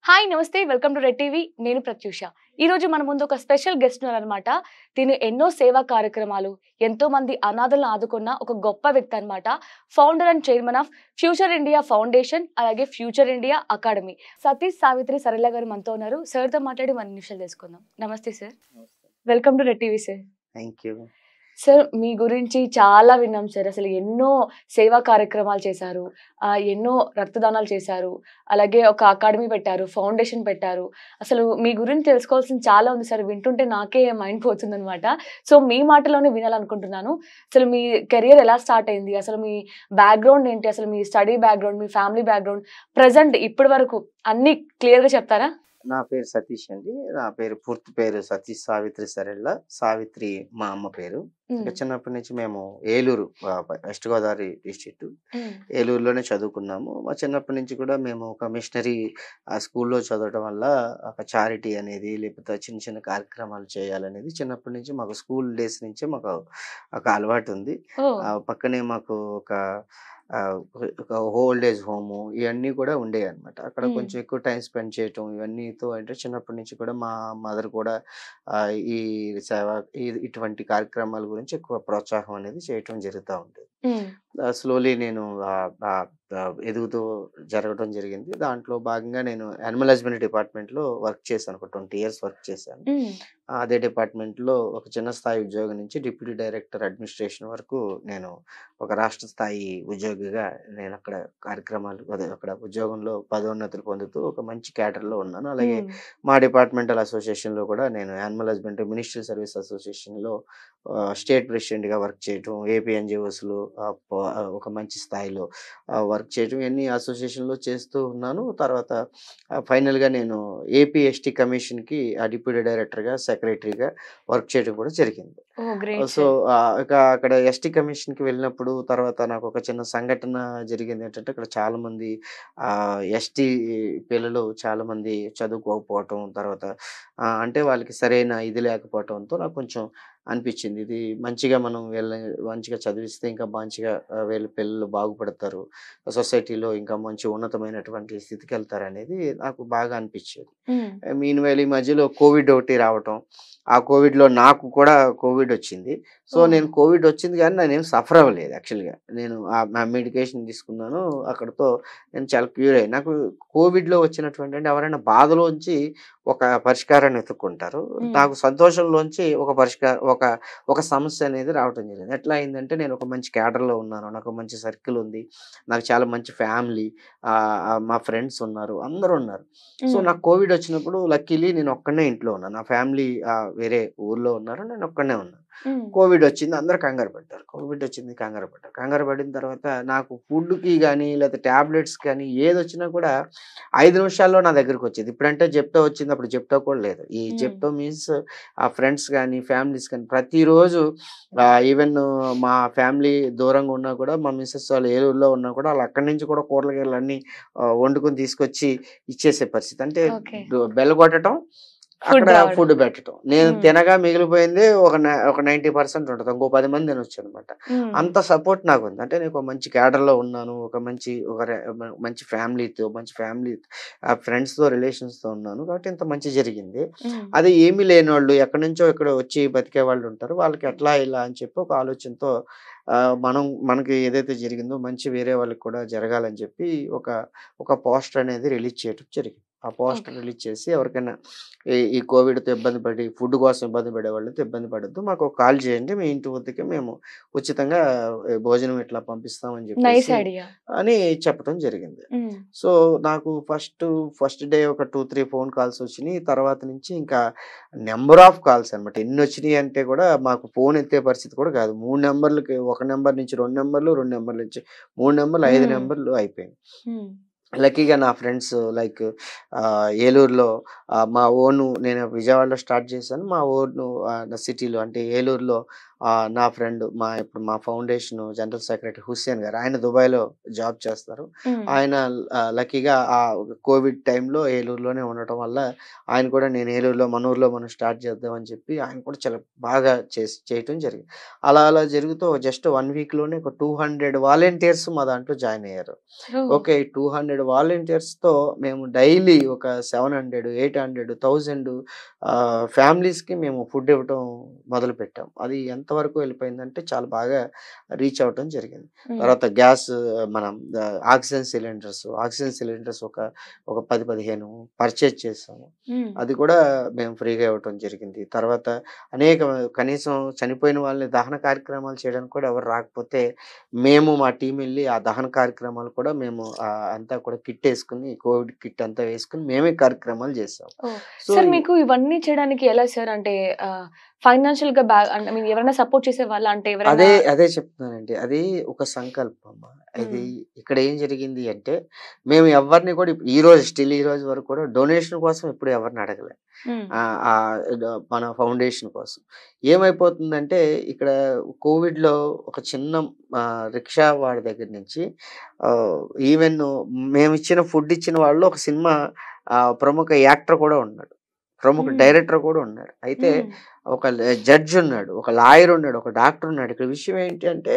Hi నమస్తే welcome to red TV నేను ప్రత్యూష ఈ రోజు మన ముందు ఒక స్పెషల్ గెస్ట్ ఉన్నారన్నమాట తిను ఎన్నో సేవా కార్యక్రమాలు ఎంతో మంది అనాథలను ఆదుకున్న ఒక గొప్ప వ్యక్తి అన్నమాట founder and chairman of future India foundation అలాగే future India academy Satish Savitri Sarala గారు మనతో ఉన్నారు సార్ తో మాట్లాడి మన నిమిషాలు తెలుసుకుందాం నమస్తే sir welcome to red TV sir thank you sir మీ గురించి చాలా విన్నాం సార్ అసలు ఎన్నో సేవా కార్యక్రమాలు చేశారు ఎన్నో రక్తదానాలు చేశారు అలాగే ఒక అకాడమీ పెట్టారు ఫౌండేషన్ పెట్టారు అసలు మీ గురించి తెలుసుకోవాల్సింది చాలా ఉంది సార్ వింటుంటే నాకే మైండ్ పోతుంది అనమాట సో మీ మాటలోనే వినాలనుకుంటున్నాను అసలు మీ కెరియర్ ఎలా స్టార్ట్ అయింది అసలు మీ బ్యాక్గ్రౌండ్ ఏంటి అసలు మీ స్టడీ బ్యాక్గ్రౌండ్ మీ ఫ్యామిలీ బ్యాక్గ్రౌండ్ ప్రజెంట్ ఇప్పటి వరకు అన్ని క్లియర్గా చెప్తారా నా పేరు సతీష్ అండి. నా పేరు పూర్తి పేరు సతీష్ సావిత్రి సరళ. సావిత్రి మా అమ్మ పేరు. ఇంకా చిన్నప్పటి నుంచి మేము ఏలూరు వెస్ట్ గోదావరి డిస్ట్రిక్ట్ ఏలూరులోనే చదువుకున్నాము. మా చిన్నప్పటి నుంచి కూడా మేము ఒక మిషనరీ స్కూల్లో చదవడం వల్ల ఒక చారిటీ అనేది లేకపోతే చిన్న చిన్న కార్యక్రమాలు చేయాలనేది చిన్నప్పటి నుంచి మాకు స్కూల్ డేస్ నుంచే మాకు ఒక అలవాటు ఉంది. పక్కనే మాకు ఒక ఓల్డ్ ఏజ్ హోము ఇవన్నీ కూడా ఉండేవి అనమాట. అక్కడ కొంచెం ఎక్కువ టైం స్పెండ్ చేయటం ఇవన్నీతో అంటే చిన్నప్పటి నుంచి కూడా మా మదర్ కూడా ఈ సేవ ఇటువంటి కార్యక్రమాల గురించి ఎక్కువ ప్రోత్సాహం అనేది చేయటం జరుగుతూ ఉండేది. స్లోలీ నేను ఎదుగుతూ జరగడం జరిగింది. దాంట్లో భాగంగా నేను యానిమల్ హస్బెండరీ డిపార్ట్మెంట్లో వర్క్ చేశాను. ఒక 20 years వర్క్ చేశాను. అదే డిపార్ట్మెంట్లో ఒక చిన్న స్థాయి ఉద్యోగం నుంచి డిప్యూటీ డైరెక్టర్ అడ్మినిస్ట్రేషన్ వరకు నేను ఒక రాష్ట్ర స్థాయి ఉద్యోగిగా నేను అక్కడ కార్యక్రమాలు అక్కడ ఉద్యోగంలో పదోన్నతులు పొందుతూ ఒక మంచి క్యాడర్లో ఉన్నాను. అలాగే మా డిపార్ట్మెంటల్ అసోసియేషన్లో కూడా నేను యానిమల్ హస్బెండరీ మినిస్ట్రీ సర్వీస్ అసోసియేషన్లో స్టేట్ ప్రెసిడెంట్గా వర్క్ చేయటం, ఏపీ ఎన్జిఓస్లో ఒక మంచి స్థాయిలో వర్క్ చేయటం ఇవన్నీ అసోసియేషన్లో చేస్తూ ఉన్నాను. తర్వాత ఫైనల్గా నేను ఏపీ ఎస్టీ కమిషన్కి డిప్యూటీ డైరెక్టర్గా సెక్రటరీగా వర్క్ చేయడం కూడా జరిగింది. సో ఇక అక్కడ ఎస్టీ కమిషన్కి వెళ్ళినప్పుడు తర్వాత నాకు ఒక చిన్న సంఘటన జరిగింది. ఏంటంటే అక్కడ చాలామంది ఎస్టీ పిల్లలు చాలామంది చదువుకోకపోవటం తర్వాత అంటే వాళ్ళకి సరైన ఇది లేకపోవటంతో నాకు కొంచెం అనిపించింది. ఇది మంచిగా మనం మంచిగా చదివిస్తే ఇంకా మంచిగా వీళ్ళ పిల్లలు బాగుపడతారు, సొసైటీలో ఇంకా మంచి ఉన్నతమైనటువంటి స్థితికి వెళ్తారు అనేది నాకు బాగా అనిపించేది. మీన్వైల్ ఈ మధ్యలో కోవిడ్ ఒకటి రావటం, ఆ కోవిడ్లో నాకు కూడా కోవిడ్ వచ్చింది. సో నేను కోవిడ్ వచ్చింది కానీ నేనేం సఫర్ అవ్వలేదు. యాక్చువల్గా నేను ఆ మెడికేషన్ తీసుకున్నాను, అక్కడతో నేను చాలా క్యూర్ అయ్యాను. నాకు కోవిడ్లో వచ్చినటువంటి అంటే ఎవరైనా బాధలోంచి ఒక పరిష్కారాన్ని వెతుక్కుంటారు. నాకు సంతోషంలోంచి ఒక సమస్య అనేది రావటం జరిగింది. ఎట్లా అయిందంటే నేను ఒక మంచి క్యాడర్లో ఉన్నాను, నాకు మంచి సర్కిల్ ఉంది, నాకు చాలా మంచి ఫ్యామిలీ, మా ఫ్రెండ్స్ ఉన్నారు, అందరూ ఉన్నారు. సో నాకు కోవిడ్ వచ్చినప్పుడు లక్కీలీ నేను ఒక్కనే ఇంట్లో ఉన్నాను. నా ఫ్యామిలీ వేరే ఊర్లో ఉన్నారు, నేను ఒక్కనే ఉన్నాను. కోవిడ్ వచ్చింది, అందరు కంగారు పడ్డారు. కోవిడ్ వచ్చింది, కంగారు పడిన తర్వాత నాకు ఫుడ్కి కానీ లేకపోతే ట్యాబ్లెట్స్ కానీ ఏది వచ్చినా కూడా 5 నిమిషాల్లో నా దగ్గరకు వచ్చేది. ఇప్పుడంటే జెప్టో వచ్చింది, అప్పుడు జెప్టో కూడా లేదు. ఈ జెప్టో మీన్స్ ఆ ఫ్రెండ్స్ కానీ ఫ్యామిలీస్ కానీ ప్రతిరోజు ఈవెన్ మా ఫ్యామిలీ దూరంగా ఉన్నా కూడా మా మిస్సెస్ వాళ్ళు ఏలూరులో ఉన్నా కూడా వాళ్ళు అక్కడి నుంచి కూడా కూరగాయలు అన్నీ వండుకొని తీసుకొచ్చి ఇచ్చేసే పరిస్థితి. అంటే బెల్ కొట్టడం, అక్కడ ఫుడ్ పెట్టడం, నేను తినగా మిగిలిపోయింది ఒక 90% ఉంటుంది, ఇంకో 10 మంది తినొచ్చు అనమాట. అంత సపోర్ట్ నాకు ఉంది. అంటే నేను ఒక మంచి క్యాడర్లో ఉన్నాను, ఒక మంచి ఫ్యామిలీ ఫ్రెండ్స్తో రిలేషన్స్తో ఉన్నాను కాబట్టి ఇంత మంచి జరిగింది. అదే ఏమీ లేని వాళ్ళు ఎక్కడి నుంచో ఇక్కడ వచ్చి బతికే వాళ్ళు ఉంటారు, వాళ్ళకి ఎట్లా ఇలా అని చెప్పి ఒక ఆలోచనతో మనకి ఏదైతే జరిగిందో మంచి వేరే వాళ్ళకి కూడా జరగాలని చెప్పి ఒక పోస్టర్ అనేది రిలీజ్ చేయడం జరిగింది. ఆ పోస్టర్ రిలీజ్ చేసి ఎవరికైనా ఈ కోవిడ్తో ఇబ్బంది పడి ఫుడ్ కోసం ఇబ్బంది పడే వాళ్ళతో ఇబ్బంది పడద్దు, మాకు కాల్ చేయండి, మీ ఇంటి వద్దకే మేము ఉచితంగా భోజనం ఇట్లా పంపిస్తామని చెప్పి అని చెప్పడం జరిగింది. సో నాకు ఫస్ట్ డే ఒక 2-3 ఫోన్ కాల్స్ వచ్చినాయి. తర్వాత నుంచి ఇంకా నెంబర్ ఆఫ్ కాల్స్ అనమాట. ఎన్ని వచ్చినాయి అంటే కూడా మాకు ఫోన్ ఎత్తే పరిస్థితి కూడా కాదు. 3 నెంబర్లకి, 1 నెంబర్ నుంచి 2 నెంబర్లు, 2 నెంబర్ల నుంచి 3 నెంబర్లు, 5 నెంబర్లు అయిపోయింది. లక్కీగా నా ఫ్రెండ్స్ లైక్ ఏలూరులో మా ఓను, నేను విజయవాడలో స్టార్ట్ చేశాను, మా ఓను సిటీలో అంటే ఏలూరులో నా ఫ్రెండ్ ఇప్పుడు మా ఫౌండేషన్ జనరల్ సెక్రటరీ హుస్సేన్ గారు, ఆయన దుబాయ్‌లో జాబ్ చేస్తారు. హ్మ్. ఆయన లక్కీగా కోవిడ్ టైంలో ఏలూరులోనే ఉండటం వల్ల ఆయన కూడా నేను ఏలూరులో మన ఊర్లో మనం స్టార్ట్ చేద్దాం అని చెప్పి ఆయన కూడా చాలా బాగా చేయటం జరిగింది. అలా అలా జరుగుతూ జస్ట్ 1 వీక్‌లోనే ఒక 200 వాలంటీర్స్ మా దాంట్లో జాయిన్ అయ్యారు. ఓహ్! ఓకే. 200 వాలంటీర్స్‌తో మేము డైలీ ఒక 700, 800, 1000 ఫ్యామిలీస్‌కి మేము ఫుడ్ ఇవ్వటం మొదలుపెట్టాం. అది ఎంతవరకు వెళ్ళిపోయిందంటే చాలా బాగా రీచ్ అవ్వటం జరిగింది. హ్మ్. తర్వాత గ్యాస్ మనం ఆక్సిజన్ సిలిండర్స్ ఒక ఒక 10, 15 పర్చేజ్ చేసాము. హ్మ్. అది కూడా మేము ఫ్రీగా ఇవ్వటం జరిగింది. తర్వాత అనేక కనీసం చనిపోయిన వాళ్ళని దహన కార్యక్రమాలు చేయడానికి కూడా ఎవరు రాకపోతే, మేము మా టీమ్ ఎళ్లి ఆ దహన కార్యక్రమాలు కూడా మేము అంతా కూడా కిట్ యేసుకొని, కోవిడ్ కిట్ అంతా వేసుకొని మేమే కార్యక్రమాలు చేసాం. ఓహ్! సో, సార్ మీకు ఇవన్నీ చేయడానికి ఎలా సార్? అంటే ఫైనాన్షియల్‌గా ఐ మీన్ ఎవరైనా సపోర్ట్ చేసేవాళ్ళా? అంటే ఎవరైనా అదే చెప్తున్నానండి. అది ఒక సంకల్పం. ఇది హ్మ్. ఇక్కడ ఏం జరిగింది అంటే, మేము ఎవ్వరిని కూడా ఈ రోజు వరకు కూడా డొనేషన్ కోసం ఎప్పుడు ఎవరిని అడగలే. హ్మ్. ఆహ్, ఆహ్, మన ఫౌండేషన్ కోసం. ఏమైపోతుందంటే ఇక్కడ కోవిడ్‌లో ఒక చిన్న రిక్షా వాడి దగ్గర నుంచి ఆహ్, ఈవెన్ మేమిచ్చిన ఫుడ్ ఇచ్చిన వాళ్ళు ఒక సినిమా ప్రముఖ యాక్టర్ కూడా ఉన్నాడు. ప్రముఖ హ్మ్. డైరెక్టర్ కూడా ఉన్నాడు. అయితే హ్మ్. ఒక జడ్జ్ ఉన్నాడు. ఒక లాయర్ ఉన్నాడు. ఒక డాక్టర్ ఉన్నాడు. ఇక్కడ విషయం ఏంటి అంటే,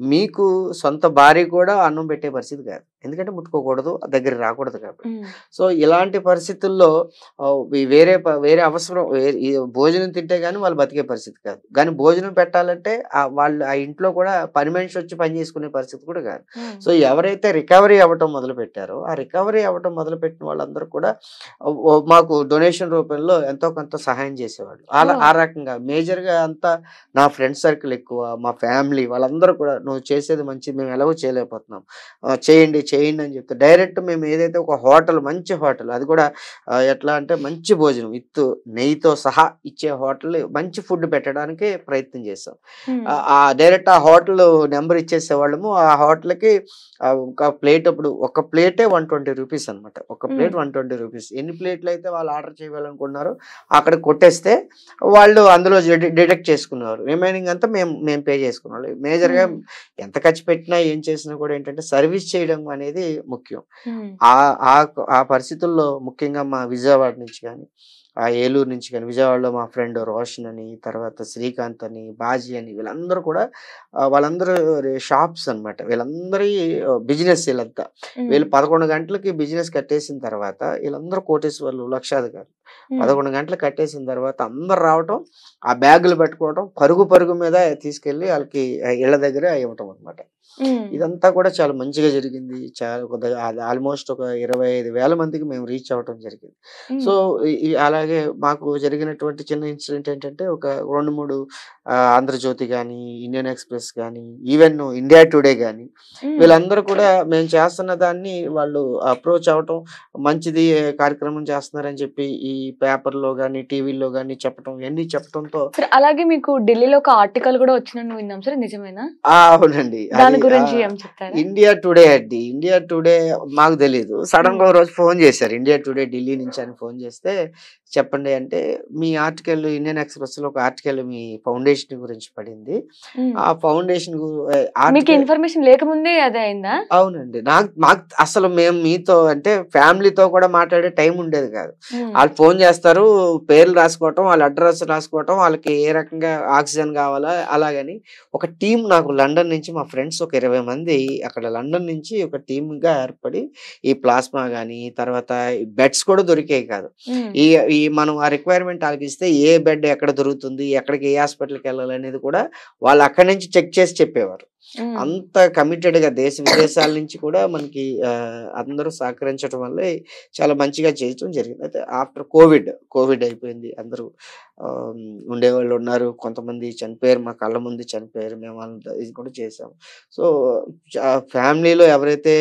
మీకు సొంత భార్య కూడా అన్నం పెట్టే పరిస్థితి కాదు. ఎందుకంటే ముట్టుకోకూడదు. దగ్గరికి రాకూడదు కాబట్టి. హ్మ్. సో, ఇలాంటి పరిస్థితుల్లో వేరే అవసరం ఈ భోజనం తింటే గాని వాళ్ళు బతికే పరిస్థితి కాదు. కానీ భోజనం పెట్టాలంటే వాళ్ళు ఆ ఇంట్లో కూడా పని మనిషి వచ్చి పని చేసుకునే పరిస్థితి కూడా కాదు. హ్మ్. సో, ఎవరైతే రికవరీ అవ్వటం మొదలుపెట్టారో, ఆ రికవరీ అవ్వటం మొదలుపెట్టిన వాళ్ళందరూ కూడా మాకు డొనేషన్ రూపంలో ఎంతో కొంత సహాయం చేసేవాళ్ళు. ఓహ్! ఆ రకంగా మేజర్‌గా అంతా నా ఫ్రెండ్ సర్కిల్ ఎక్కువ. మా ఫ్యామిలీ వాళ్ళందరూ కూడా "నువ్వు చేసేది మంచిది. మేము ఎలాగో చేయలేకపోతున్నాం. చేయండి" అని చెప్తే డైరెక్ట్ మేము ఏదైతే ఒక మంచి హోటల్ అది కూడా ఎట్లా అంటే మంచి భోజనం విత్ నెయ్యితో సహా ఇచ్చే హోటల్ మంచి ఫుడ్ పెట్టడానికే ప్రయత్నం చేశాం. హ్మ్. డైరెక్ట్ ఆ హోటల్ నంబర్ ఇచ్చేసేవాళ్ళము. ఆ హోటల్‌కి ఒక ప్లేట్ ఒక ప్లేటే ₹120 అనమాట. ఒక హ్మ్. ప్లేట్ ₹120. ఎన్ని ప్లేట్‌లయితే వాళ్ళు ఆర్డర్ చేయాలనుకున్నారో అక్కడ కొట్టేస్తే వాళ్ళు అందులో డిడక్ట్ చేసుకునేవారు. రిమైనింగ్ అంతా మేము మేము పే చేసుకునేవాళ్ళం. మేజర్‌గా హ్మ్. ఎంత ఖర్చు పెట్టినా, ఏం చేసినా కూడా ఏంటంటే సర్విస్ చేయడం అనేది ముఖ్యం. హ్మ్. ఆహ్, ఆహ్, ఆ పరిస్థితుల్లో ముఖ్యంగా మా విజయవాడ నుంచి గాని, ఏలూరు నుంచి గాని, విజయవాడలో మా ఫ్రెండ్ రోషన్ అని, తర్వాత శ్రీకాంత్ అని, బాజీ అని వీళ్ళందరూ కూడా వాళ్ళందరూ షాప్స్ అన్నమాట. వీళ్ళందరి బిజినెస్ ఈళ్ళంతా. హ్మ్. వీళ్ళు 11 గంటలకి బిజినెస్ కట్టేసిన తర్వాత ఈళ్ళందరూ కోటీశ్వరులు, లక్షాధికారులు. హ్మ్. 11 గంటలు కట్టేసిన తర్వాత అందరూ రావటం, ఆ బ్యాగులు పట్టుకోవటం, పరుగు పరుగు మీద తీసుకెళ్ళి ఆళ్ళకి ఇళ్ళ దగ్గర ఇవ్వటం అన్నమాట. హ్మ్. ఇదంతా కూడా చాలా మంచిగా జరిగింది. చాలా అది ఆల్‌మోస్ట్ ఒక 25,000 మందికి మేము రీచ్ అవ్వటం జరిగింది. సో, హ్మ్. అలాగే మాకు జరిగినటువంటి చిన్న ఇన్సిడెంట్ ఏంటంటే, ఒక 2, 3 ఆంధ్రజ్యోతి గాని, ఇండియన్ ఎక్స్‌ప్రెస్ గాని, ఈవెన్ ఇండియా టుడే గాని, హ్మ్. వీళ్ళందరూ కూడా మేము చేస్తున్న దాన్ని వాళ్ళు అప్రోచ్ అవ్వటం, మంచిది కార్యక్రమం చేస్తున్నారని చెప్పి ఈ పేపర్‌లో గాని, టీవీల్లో గాని చెప్పటం, ఇయన్నీ చెప్పటంతో సరే అలాగే మీకు ఢిల్లీలో ఒక ఆర్టికల్ గూడా వచ్చిందని విన్నాం సార్. నిజమేనా? అవునండి. దాని గురించి ఏం చెప్తారా? ఇండియా టుడే అండి. ఇండియా టుడే మాకు తెలీదు. సడెన్‌గా హ్మ్. ఓ రోజు ఫోను చేశారు. ఇండియా టుడే ఢిల్లీ నుంచి అని ఫోను చేస్తే, చెప్పండి అంటే, మీ ఆర్టికల్ ఇండియన్ ఎక్స్‌ప్రెస్‌లో ఒక ఆర్టికల్ మీ ఫౌండేషన్ గురించి పడింది. హ్మ్. ఆ ఫౌండేషన్ మీకు ఆర్టికల్ ఇన్ఫర్మేషన్ లేకముందే అదే అయిందా? అవునండి. మాకు అసలు మేము మీతో అంటే ఫ్యామిలీతో కూడా మాట్లాడే టైం ఉండేది కాదు. హ్మ్. ఆళ్ళు ఫోను చేస్తారు. పేర్లు రాసుకోవటం, వాళ్ళ అడ్రెస్ రాసుకోవటం, వాళ్ళకి ఏ రకంగా ఆక్సిజన్ కావాలా అలాగని ఒక టీమ్ నాకు లండన్ నుంచి మా ఫ్రెండ్స్ ఒక 20 మంది అక్కడ లండన్ నుంచి ఒక టీమ్‌గా ఏర్పడి ఈ ప్లాస్మా గాని, తర్వాత ఈ బెడ్స్ కూడా దొరికేవి కాదు. హ్మ్. ఈ ఈ మనం ఆ రిక్వైర్‌మెంట్ ఆళ్ళకిస్తే ఏ బెడ్ ఎక్కడ దొరుకుతుంది, ఎక్కడికి ఏ హాస్పిటల్‌కెళ్ళాలనేది కూడా వాళ్ళు అక్కడి నుంచి చెక్ చేసి చెప్పేవారు. హ్మ్. అంత కమిటెడ్‌గా విదేశాల నుంచి కూడా మనకి అందరూ సహకరించడం వల్లే చాలా మంచిగా చేయటం జరిగింది. అయితే ఆఫ్టర్ కోవిడ్ అయిపోయింది. అందరూ ఆహ్, ఉండేవాళ్ళున్నారు. కొంతమంది చనిపోయారు. మా కళ్ళ ముందు చనిపోయారు. మేము ఇది కూడా చేసాం. సో, ఫ్యామిలీలో ఎవరైతే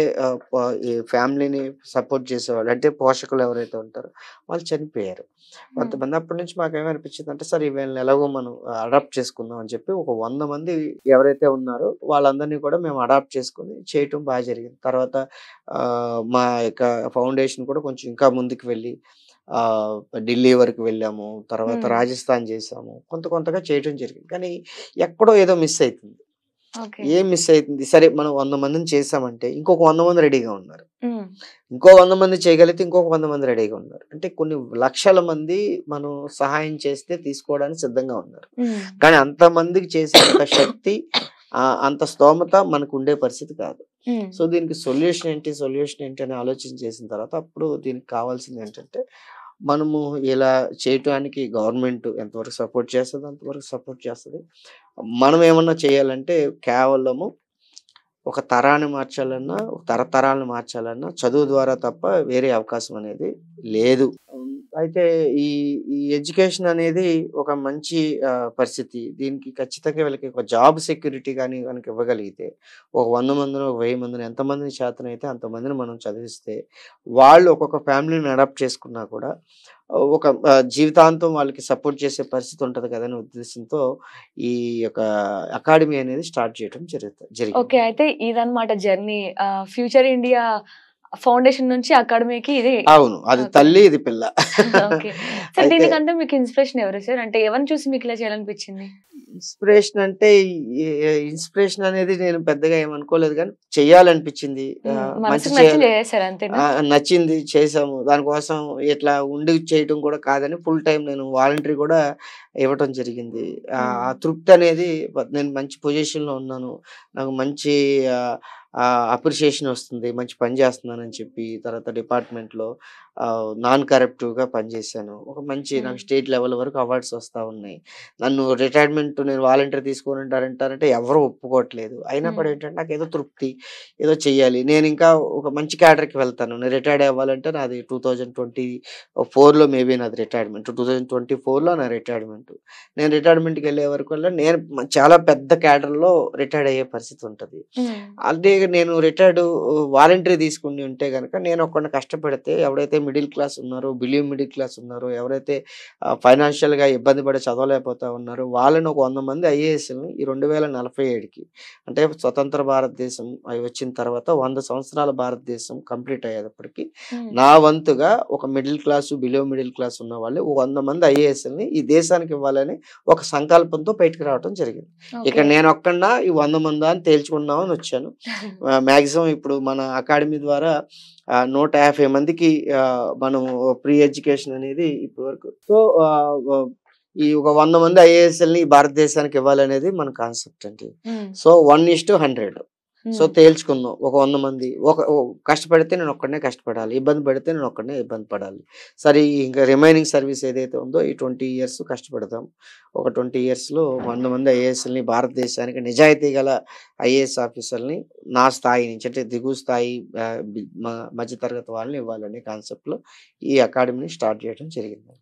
ఈ ఫ్యామిలీని సపోర్ట్ చేసేవాళ్ళు అంటే పోషకులు ఎవరైతే ఉంటారో వాళ్ళు చనిపోయారు. హ్మ్. కొంతమంది అప్పటి నుంచి మాకేమనిపించిందంటే, సరే వీళ్ళని ఎలాగో మనం అడాప్ట్ చేసుకుందాం అని చెప్పి ఒక 100 మంది ఎవరైతే ఉన్నారో వాళ్ళందరినీ కూడా మేము అడాప్ట్ చేసుకొని చేయటం బాగా జరిగింది. తర్వాత మా యొక్క ఫౌండేషన్ కూడా కొంచెం ఇంకా ముందుకు వెళ్ళి ఆహ్, ఢిల్లీ వరకు వెళ్ళాము. తర్వాత హ్మ్. రాజస్థాన్ చేశాము. కొంతగా చేయటం జరిగింది. కానీ ఎక్కడో ఏదో మిస్ అయితుంది. ఓకే. ఏం మిస్ అయితుంది? సరే మనం 100 మందిని చేశామంటే ఇంకొక 100 మంది రెడీగా ఉన్నారు. హ్మ్. ఇంకో 100 మంది చేయగలిగితే ఇంకొక 100 మంది రెడీగా ఉన్నారు. అంటే కొన్ని లక్షల మంది మనం సహాయం చేస్తే తీసుకోవడానికి సిద్ధంగా ఉన్నారు. హ్మ్. కానీ అంతమందికి చేసేంత శక్తి అంత స్తోమత మనకుండే పరిస్థితి కాదు. హ్మ్. సో, దీనికి సొల్యూషన్ ఏంటి అని ఆలోచన చేసిన తర్వాత అప్పుడు దీనికి కావాల్సిందేంటంటే, మనము ఇలా చేయటానికి గవర్నమెంట్ ఎంతవరకు సపోర్ట్ చేస్తదో అంతవరకు సపోర్ట్ చేస్తది. మనం ఏమన్నా చేయాలంటే కేవలము ఒక తరాన్ని మార్చాలన్నా, ఒక తరతరాలను మార్చాలన్నా చదువు ద్వారా తప్ప వేరే అవకాశం అనేది లేదు. అయితే ఈ ఈ ఎడ్యుకేషన్ అనేది ఒక మంచి పరిస్థితి. దీనికి ఖచ్చితంగా వీళ్ళకి ఒక జాబ్ సెక్యూరిటీ గాని గనుక ఇవ్వగలిగితే, ఒక 100 మందినో, ఒక 1000 మందినో ఎంతమందిని చేతనైతే అంతమందిని మనం చదివిస్తే, వాళ్ళు ఒక్కొక్క ఫ్యామిలీని అడాప్ట్ చేసుకున్నా కూడా ఒక జీవితాంతం వాళ్ళకి సపోర్ట్ చేసే పరిస్థితి ఉంటది కదా! అనే ఉద్దేశంతో ఈ యొక్క అకాడమీ అనేది స్టార్ట్ చేయడం ఓకే. జరిగింది. అయితే ఇదన్నమాట జర్నీ. ఫ్యూచర్ ఇండియా ఫౌండేషన్ నుంచి అకాడమీకి ఇది. అవును. అది ఓకే. తల్లి, ఇది పిల్ల. ఓకే. సో, అయితే దీనికంటే మీకు ఇన్‌స్పిరేషన్ ఎవరు సార్? అంటే ఎవరిని చూసి మీకు ఇలా చేయాలనిపించింది? ఇన్‌స్పిరేషన్ అంటే ఈ ఇన్‌స్పిరేషన్ అనేది నేను పెద్దగా ఏమనుకోలేదు గానీ, చెయ్యాలనిపించింది. మంచి మనసుకు నచ్చింది చేయాలి. చేసేసారు అంతేనా? నచ్చింది చేశాము. దానికోసం ఇట్లా ఉండి చేయటం కూడా కాదని ఫుల్ టైమ్ నేను వాలంటరీ కూడా ఇవ్వటం జరిగింది. హ్మ్. ఆ తృప్తనేది నేను మంచి పొజిషన్‌లో ఉన్నాను. నాకు మంచి ఆహ్, అప్రిషియేషన్ వస్తుంది. మంచి పని చేస్తున్నానని చెప్పి, తర్వాత డిపార్ట్‌మెంట్‌లో నాన్ కరప్టివ్‌గా పనిచేశాను. ఒక మంచి హ్మ్. నాకు స్టేట్ లెవెల్ వరకు అవార్డ్స్ వస్తా ఉన్నాయి. నన్ను నేను వాలంటీర్ తీసుకోనంటారంటారంటే ఎవరు ఒప్పుకోవట్లేదు. అయినా హ్మ్. కూడా ఏంటంటే నాకేదో తృప్తి, ఏదో చెయ్యాలి. నేనింకా ఒక మంచి క్యాడర్‌కి వెళ్తాను. నేను రిటైర్డ్ అవ్వాలంటే నాది 2024లో మేబీ నాది రిటైర్మెంట్. 2024లో నా రిటైర్మెంట్. నేను రిటైర్మెంట్‌కెళ్ళే వరకల్లా నేను చాలా పెద్ద క్యాడర్‌లో రిటైర్డ్ అయ్యే పరిస్థితి ఉంటది. హ్మ్. అదే నేను వాలంటరీ తీసుకొని ఉంటే గనక నేనొక్కడిని కష్టపడితే ఎవడైతే మిడిల్ క్లాస్ ఉన్నారో, బిలో మిడిల్ క్లాస్ ఉన్నారో, ఎవరైతే ఫైనాన్షియల్‌గా ఇబ్బంది పడి చదవలేకపోతా ఉన్నారో, వాళ్ళని ఒక 100 మంది ఐఏఎస్‌లని ఈ 2047కి అంటే స్వతంత్ర భారతదేశం అయి వచ్చిన తర్వాత 100 సంవత్సరాల భారతదేశం కంప్లీట్ అయ్యేటప్పటికి, హ్మ్. నా వంతుగా ఒక middle class, below middle class ఉన్నవాళ్ళు ఓ 100 మంది ఐఏఎస్‌లని ఈ దేశానికి ఇవ్వాలని ఒక సంకల్పంతో బయటికి రావటం జరిగింది. ఇక ఓకే. నేనొక్కడినా ఈ 100 మందా అని తేల్చుకుందామని వచ్చాను. మాక్సిమం ఇప్పుడు మన అకాడమీ ద్వారా 150 మందికి మనం ప్రీ ఎడ్యుకేషన్ అనేది ఇప్పటి వరకు సో, ఆహ్, వ ఈ ఒక 100 మంది ఐఏఎస్‌లని భారతదేశానికి ఇవ్వాలనేది మన కాన్సెప్ట్ అండి. హ్మ్. సో, 1:100 సో, హ్మ్. తేల్చుకుందాం. ఒక 100 మంది కష్టపడితే నేనొక్కడినే కష్టపడాలి. ఇబ్బంది పడితే నేనొక్కడినే ఇబ్బంది పడాలి. సరే ఇంకా రిమైనింగ్ సర్వీస్ ఏదైతే ఉందో ఈ 20 ఇయర్స్ కష్టపడదాం. ఒక 20 ఇయర్స్‌లో 100 మంది ఐఏఎస్‌లని భారతదేశానికి నిజాయితీ గల ఐఏఎస్ ఆఫీసర్‌లని నా స్థాయి నుంచి అంటే దిగువ స్థాయి ఆహ్, బి మ మధ్య తరగతి వాళ్ళని ఇవ్వాలనే కాన్సెప్ట్‌లో ఈ అకాడమీని స్టార్ట్ చేయడం జరిగిందండి.